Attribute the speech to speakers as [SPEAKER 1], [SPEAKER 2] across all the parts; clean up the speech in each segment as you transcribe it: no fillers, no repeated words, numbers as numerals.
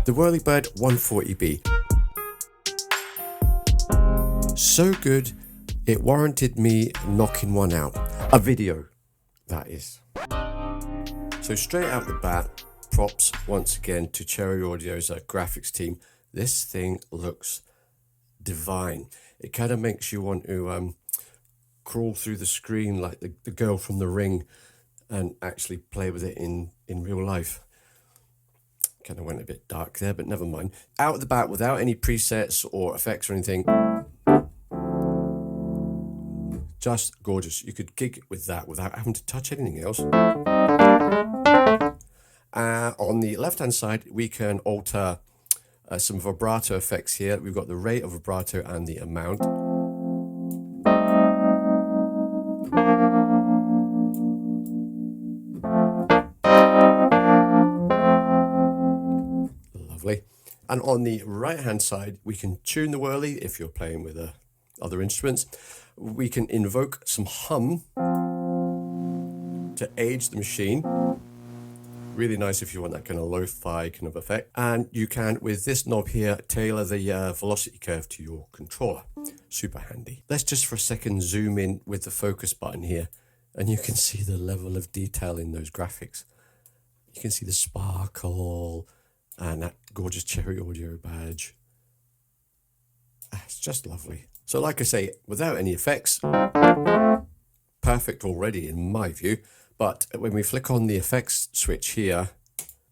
[SPEAKER 1] The Wurlybird 140B. So good, it warranted me knocking one out. A video, that is. So straight out the bat, props once again to Cherry Audio's graphics team. This thing looks divine. It kind of makes you want to crawl through the screen like the girl from The Ring and actually play with it in real life. Kind of went a bit dark there, but never mind. Out of the bat, without any presets or effects or anything, just gorgeous. You could gig with that without having to touch anything else. On the left-hand side, we can alter some vibrato effects here. We've got the rate of vibrato and the amount. Lovely. And on the right-hand side, we can tune the Whirly if you're playing with other instruments. We can invoke some hum to age the machine. Really nice if you want that kind of lo-fi kind of effect. And you can, with this knob here, tailor the velocity curve to your controller. Super handy. Let's just for a second zoom in with the focus button here, and you can see the level of detail in those graphics. You can see the sparkle and that gorgeous Cherry Audio badge. It's just lovely. So like I say, without any effects, perfect already in my view. But when we flick on the effects switch here,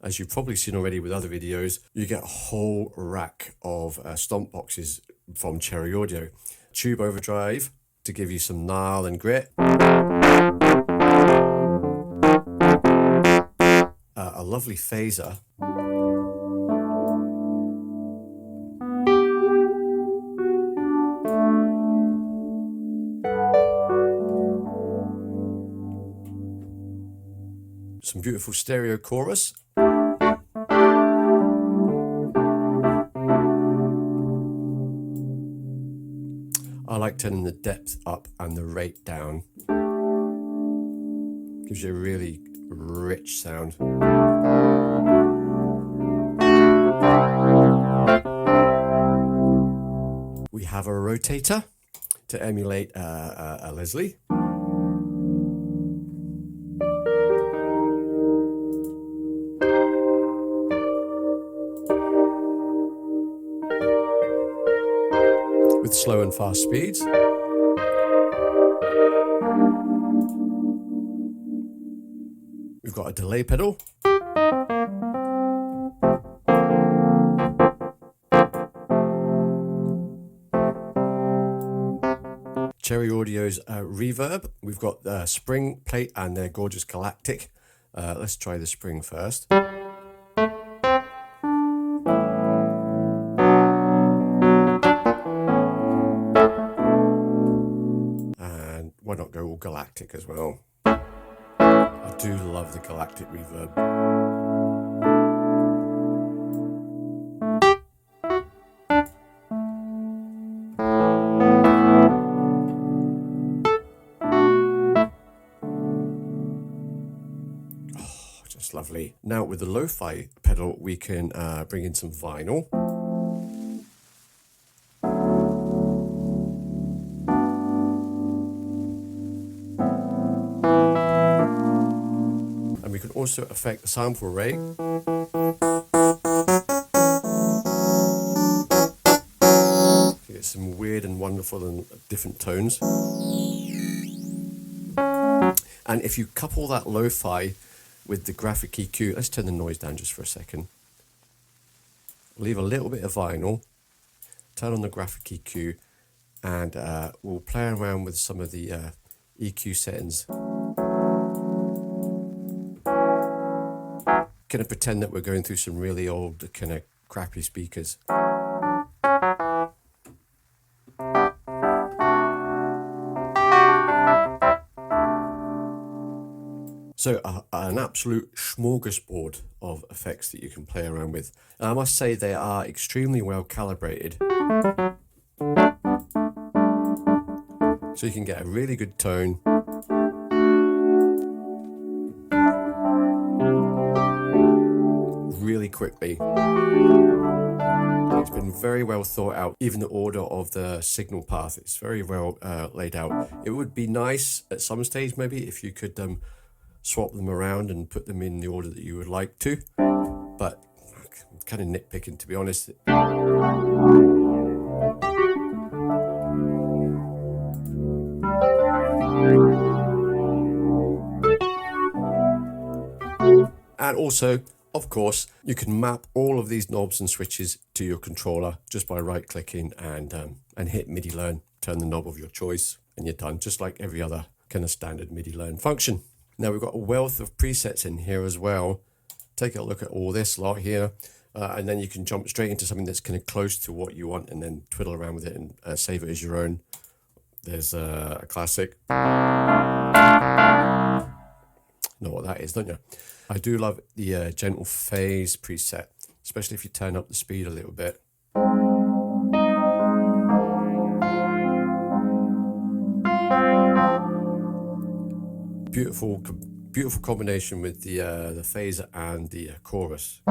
[SPEAKER 1] as you've probably seen already with other videos, you get a whole rack of stomp boxes from Cherry Audio. Tube overdrive to give you some gnarl and grit. A lovely phaser. Some beautiful stereo chorus. I like turning the depth up and the rate down. Gives you a really rich sound. We have a rotator to emulate a Leslie. With slow and fast speeds. We've got a delay pedal. Cherry Audio's reverb. We've got the spring plate and their gorgeous galactic. Let's try the spring first. Why not go all galactic as well? I do love the galactic reverb. Oh, just lovely. Now with the lo-fi pedal, we can bring in some vinyl. We can also affect the sample rate. To get some weird and wonderful and different tones. And if you couple that lo-fi with the graphic EQ, let's turn the noise down just for a second. Leave a little bit of vinyl, turn on the graphic EQ, and we'll play around with some of the EQ settings. Kind of pretend that we're going through some really old kind of crappy speakers. So an absolute smorgasbord of effects that you can play around with. And I must say they are extremely well calibrated. So you can get a really good tone. Really quickly. It's been very well thought out. Even the order of the signal path is very well laid out. It would be nice at some stage maybe if you could swap them around and put them in the order that you would like to, but I'm kind of nitpicking, to be honest. And also, of course, you can map all of these knobs and switches to your controller just by right-clicking and hit MIDI learn, turn the knob of your choice, and you're done, just like every other kind of standard MIDI learn function. Now we've got a wealth of presets in here as well. Take a look at all this lot here, and then you can jump straight into something that's kind of close to what you want and then twiddle around with it and save it as your own. There's a classic. Know what that is, don't you? I do love the gentle phase preset, especially if you turn up the speed a little bit. Beautiful combination with the phaser and the chorus.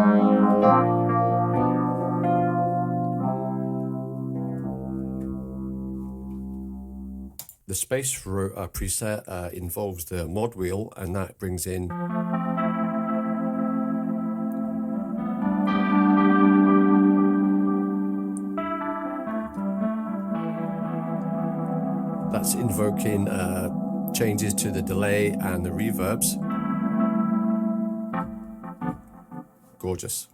[SPEAKER 1] The space preset involves the mod wheel, and that brings in that's invoking changes to the delay and the reverbs. Gorgeous.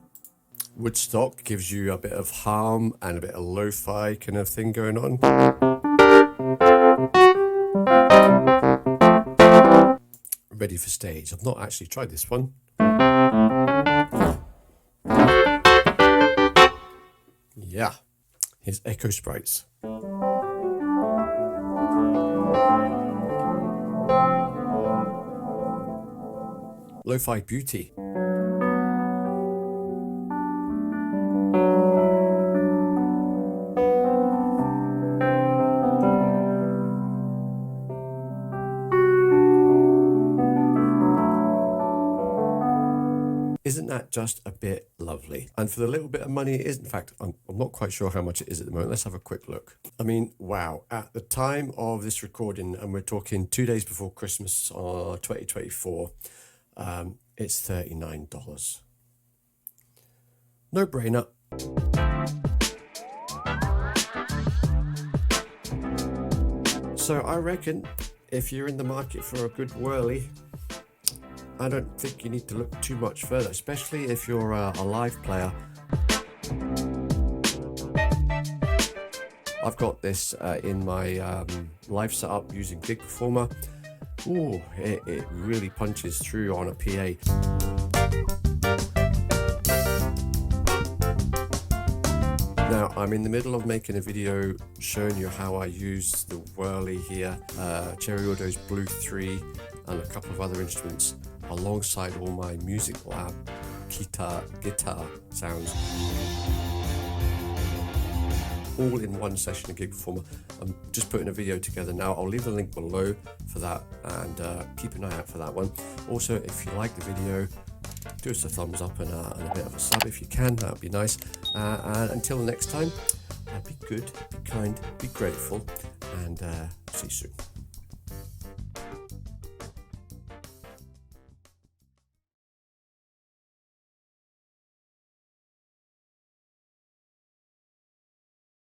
[SPEAKER 1] Woodstock gives you a bit of hum and a bit of lo-fi kind of thing going on. Ready for stage. I've not actually tried this one. Yeah, here's Echo Sprites. Lo-fi beauty. Isn't that just a bit lovely? And for the little bit of money it is, in fact, I'm not quite sure how much it is at the moment. Let's have a quick look. I mean, wow. At the time of this recording, and we're talking 2 days before Christmas, 2024, it's $39. No brainer. So I reckon if you're in the market for a good whirly, I don't think you need to look too much further, especially if you're a live player. I've got this in my live setup using Gig Performer. Ooh, it really punches through on a PA. Now, I'm in the middle of making a video showing you how I use the Whirly here, Cherry Audio's Blue 3, and a couple of other instruments, alongside all my Music Lab guitar sounds, all in one session of Gig Performer. I'm just putting a video together now. I'll leave the link below for that, and keep an eye out for that one. Also, if you like the video, do us a thumbs up and a bit of a sub if you can. That would be nice. And until next time, be good, be kind, be grateful, and see you soon.